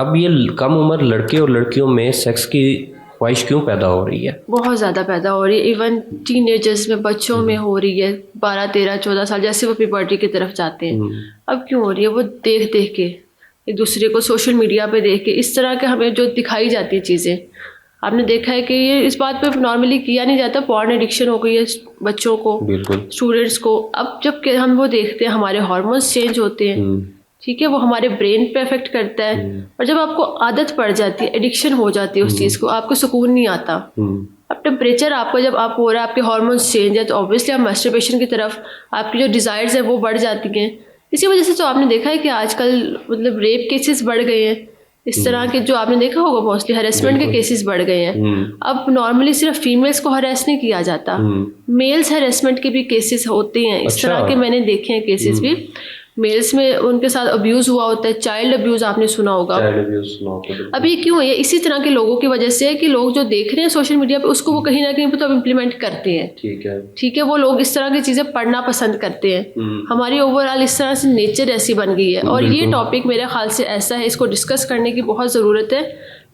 अब ये कम उम्र लड़के और लड़कियों में सेक्स की ख्वाहिश क्यों पैदा हो रही है? बहुत ज़्यादा पैदा हो रही है, इवन टीनेजर्स में, बच्चों में हो रही है, 12, 13, 14 साल, जैसे वो प्यूबर्टी की तरफ जाते हैं। अब क्यों हो रही है? वो देख देख के, एक दूसरे को सोशल मीडिया पे देख के, इस तरह के हमें जो दिखाई जाती है चीज़ें, आपने देखा है कि ये इस बात पे नॉर्मली किया नहीं जाता, पॉर्न एडिक्शन हो गई है बच्चों को, बिल्कुल। स्टूडेंट्स को। अब जब हम वो देखते हैं, हमारे हार्मोन्स चेंज होते हैं, ठीक है, वो हमारे ब्रेन पे अफेक्ट करता है। और जब आपको आदत पड़ जाती है, एडिक्शन हो जाती है उस चीज़ को, आपको सुकून नहीं आता। अब टेम्परेचर आपको जब आप हो रहा है, आपके हार्मोन्स चेंज है, तो ऑब्वियसली आप मस्टरबेशन की तरफ, आपकी जो डिज़ायर्स है वो बढ़ जाती हैं। इसी वजह से तो आपने देखा है कि आजकल मतलब रेप केसेस बढ़ गए हैं, इस तरह के जो आपने देखा होगा, मोस्टली हरेसमेंट के केसेस बढ़ गए हैं। अब नॉर्मली सिर्फ फीमेल्स को हरेस नहीं किया जाता, मेल्स हरेसमेंट के भी केसेस होते हैं। इस तरह के मैंने देखे हैं केसेस भी, मेल्स में उनके साथ अब्यूज़ हुआ होता है, चाइल्ड अब्यूज़ आपने सुना होगा। अब ये क्यों है? इसी तरह के लोगों की वजह से है कि लोग जो देख रहे हैं सोशल मीडिया पे, उसको वो कहीं ना कहीं पे तो अब इम्प्लीमेंट करते हैं। ठीक है, वो लोग इस तरह की चीज़ें पढ़ना पसंद करते हैं। हमारी ओवरऑल इस तरह से नेचर ऐसी बन गई है। और ये टॉपिक मेरे ख्याल से ऐसा है, इसको डिस्कस करने की बहुत ज़रूरत है,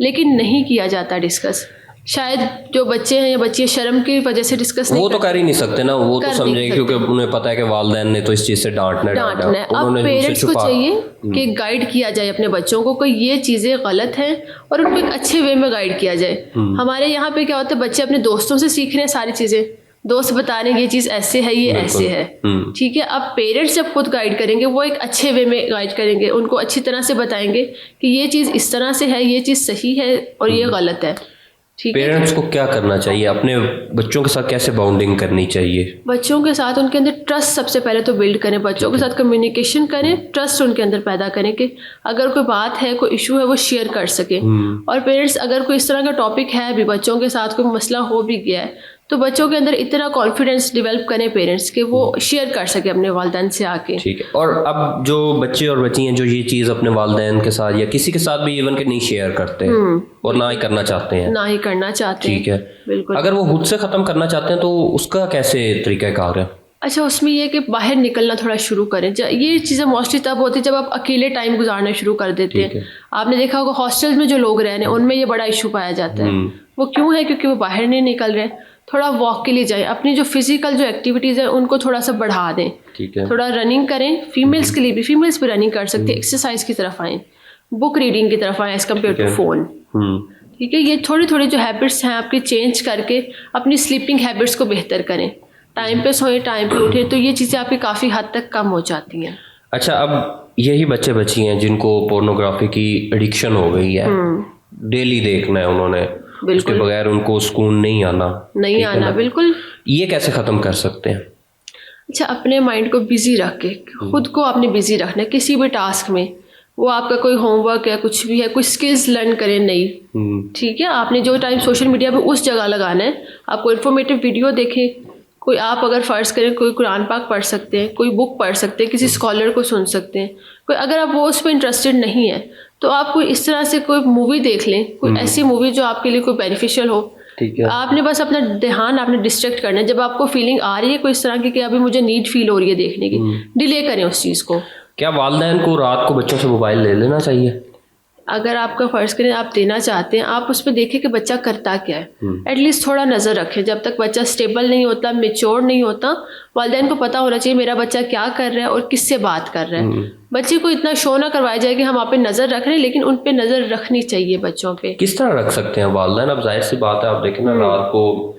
लेकिन नहीं किया जाता डिस्कस। शायद जो बच्चे हैं या बच्चियाँ शर्म की वजह से डिस्कस नहीं, वो तो कर ही नहीं सकते ना, वो तो समझेंगे क्योंकि उन्हें पता है कि वालिदैन ने तो इस चीज़ से डांटना है। अब पेरेंट्स को चाहिए कि गाइड किया जाए अपने बच्चों को कि ये चीज़ें गलत हैं, और उनको एक अच्छे वे में गाइड किया जाए। हमारे यहाँ पे क्या होता है, बच्चे अपने दोस्तों से सीख रहे हैं सारी चीज़ें, दोस्त बता रहे हैं ये चीज़ ऐसे है, ये ऐसे है, ठीक है। अब पेरेंट्स जब खुद गाइड करेंगे, वो एक अच्छे वे में गाइड करेंगे, उनको अच्छी तरह से बताएंगे कि ये चीज़ इस तरह से है, ये चीज़ सही है और ये गलत है। पेरेंट्स को क्या करना चाहिए? अपने बच्चों के साथ कैसे बाउंडिंग करनी चाहिए? बच्चों के साथ उनके अंदर ट्रस्ट सबसे पहले तो बिल्ड करें, बच्चों के साथ कम्युनिकेशन करें, ट्रस्ट उनके अंदर पैदा करें कि अगर कोई बात है, कोई इशू है, वो शेयर कर सके। और पेरेंट्स अगर कोई इस तरह का टॉपिक है भी, बच्चों के साथ कोई मसला हो भी गया है, तो बच्चों के अंदर इतना कॉन्फिडेंस डेवलप करें पेरेंट्स के, वो शेयर कर सके अपने वालिदैन से आके। ठीक है। और अब जो बच्चे और बच्ची हैं जो ये चीज़ अपने वालिदैन के साथ या किसी के साथ भी इवन के नहीं शेयर करते हैं और ना ही करना चाहते हैं, ठीक है, बिल्कुल। अगर वो खुद से ख़त्म करना चाहते हैं तो उसका कैसे तरीक़ाकार है? अच्छा, उसमें ये कि बाहर निकलना थोड़ा शुरू करें। ये चीज़ें मोस्टली तब होती है जब आप अकेले टाइम गुजारना शुरू कर देते हैं। आपने देखा होगा हॉस्टल्स में जो लोग रह रहे हैं, उनमें ये बड़ा इशू पाया जाता है। वो क्यों है? क्योंकि वो बाहर नहीं निकल रहे। थोड़ा वॉक के लिए जाएं, अपनी जो फिजिकल जो एक्टिविटीज़ है उनको थोड़ा सा बढ़ा दें। थोड़ा रनिंग करें, फीमेल्स के लिए भी, फीमेल्स भी रनिंग कर सकते हैं। एक्सरसाइज की तरफ आएँ, बुक रीडिंग की तरफ आएँ एज़ कम्पेयर टू फ़ोन। ठीक है, ये थोड़ी थोड़ी जो हैबिट्स हैं आपकी चेंज करके अपनी स्लीपिंग हैबिट्स को बेहतर करें। टाइम पे सोएं, टाइम पे उठें, तो ये चीज़ें आपकी काफ़ी हद तक कम हो जाती हैं। अच्छा, अब यही बच्चे बच्ची हैं जिनको पोर्नोग्राफी की एडिक्शन हो गई है, डेली देखना है उन्होंने, उसके बगैर उनको सुकून नहीं आना, बिल्कुल। ये कैसे ख़त्म कर सकते हैं? अच्छा, अपने माइंड को बिजी रख के, खुद को आपने बिजी रखना है किसी भी टास्क में। वो आपका कोई होमवर्क है, कुछ भी है, कोई स्किल्स लर्न करें नई, ठीक है। आपने जो टाइम सोशल मीडिया पे उस जगह लगाना है, आपको इन्फॉर्मेटिव वीडियो देखें, कोई आप अगर फ़र्ज़ करें कोई कुरान पाक पढ़ सकते हैं, कोई बुक पढ़ सकते हैं, किसी स्कॉलर को सुन सकते हैं। कोई अगर आप वो उस पर इंटरेस्टेड नहीं है तो आप कोई इस तरह से कोई मूवी देख लें, कोई ऐसी मूवी जो आपके लिए कोई बेनिफिशियल हो। ठीक है, आपने बस अपना ध्यान आपने डिस्ट्रैक्ट करना है। जब आपको फीलिंग आ रही है कोई इस तरह की कि अभी मुझे नीड फील हो रही है देखने की, डिले करें उस चीज़ को। क्या वालिदैन को रात को बच्चों से मोबाइल ले लेना चाहिए? अगर आपका फ़र्ज़ करें आप देना चाहते हैं, आप उस पर देखें कि बच्चा करता क्या है, एटलीस्ट थोड़ा नज़र रखें। जब तक बच्चा स्टेबल नहीं होता, मेच्योर नहीं होता, वालिदैन को पता होना चाहिए मेरा बच्चा क्या कर रहा है और किससे बात कर रहा है। बच्चे को इतना शो ना करवाया जाए कि हम आप पे नज़र रख रहे हैं, लेकिन उन पे नज़र रखनी चाहिए बच्चों पे। किस तरह रख सकते हैं वालिदैन? अब जाहिर सी बात है, आप देखें ना, रात को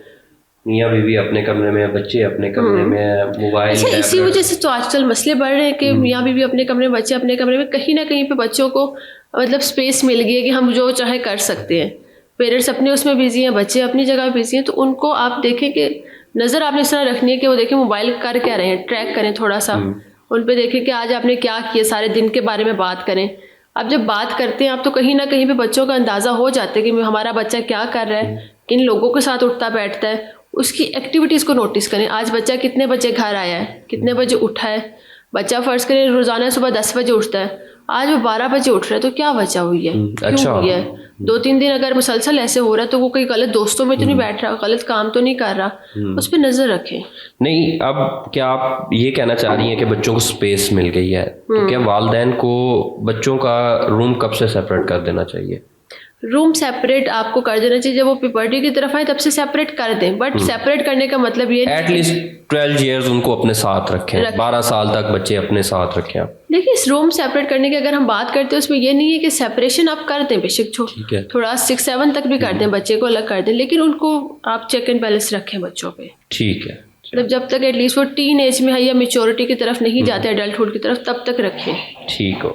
मियाँ बीवी अपने कमरे में, बच्चे अपने कमरे में, मोबाइल। अच्छा, इसी वजह से तो आजकल मसले बढ़ रहे हैं कि मियाँ बीवी अपने कमरे में, बच्चे अपने कमरे में। कहीं ना कहीं पे बच्चों को मतलब स्पेस मिल गई है कि हम जो चाहे कर सकते हैं। पेरेंट्स अपने उसमें बिजी हैं, बच्चे अपनी जगह बिजी हैं, तो उनको आप देखें कि नज़र आपने इस तरह रखनी है कि वो देखें मोबाइल कर क्या रहे हैं, ट्रैक करें थोड़ा सा, उन पे देखें कि आज आपने क्या किया, सारे दिन के बारे में बात करें। अब जब बात करते हैं आप, तो कहीं ना कहीं पे बच्चों का अंदाज़ा हो जाता है कि हमारा बच्चा क्या कर रहा है, किन लोगों के साथ उठता बैठता है, उसकी एक्टिविटीज़ को नोटिस करें। आज बच्चा कितने बजे घर आया है, कितने बजे उठा है। बच्चा फ़र्ज़ करें रोज़ाना सुबह 10 बजे उठता है, आज वो 12 बजे उठ रहा है तो क्या वजह हुई है, क्यों अच्छा। हुई है? 2-3 दिन अगर मुसलसल ऐसे हो रहा है तो वो कोई गलत दोस्तों में तो नहीं बैठ रहा, गलत काम तो नहीं कर रहा, उस पर नजर रखें। नहीं, अब क्या आप ये कहना चाह रही हैं कि बच्चों को स्पेस मिल गई है, तो क्या वालिदैन को बच्चों का रूम कब से सेपरेट कर देना चाहिए? रूम सेपरेट आपको कर देना चाहिए, जब वो प्यूबर्टी की तरफ आए तब से सेपरेट कर दें, बट सेपरेट करने का मतलब ये एटलीस्ट 12 ईयर्स उनको अपने साथ रखें, 12 साल तक बच्चे अपने साथ रखें आप। देखिए, इस रूम सेपरेट करने की अगर हम बात करते हैं उसमें ये नहीं है कि सेपरेशन आप कर दें, बेशक ठीक है, थोड़ा 6-7 तक भी कर दें, बच्चे को अलग कर दें, लेकिन उनको आप चेक एंड बैलेंस रखें बच्चों पे। ठीक है, मतलब जब तक एटलीस्ट वो टीन एज में है या मेच्योरिटी की तरफ नहीं जाते, एडल्टहुड की तरफ, तब तक रखें। ठीक हो।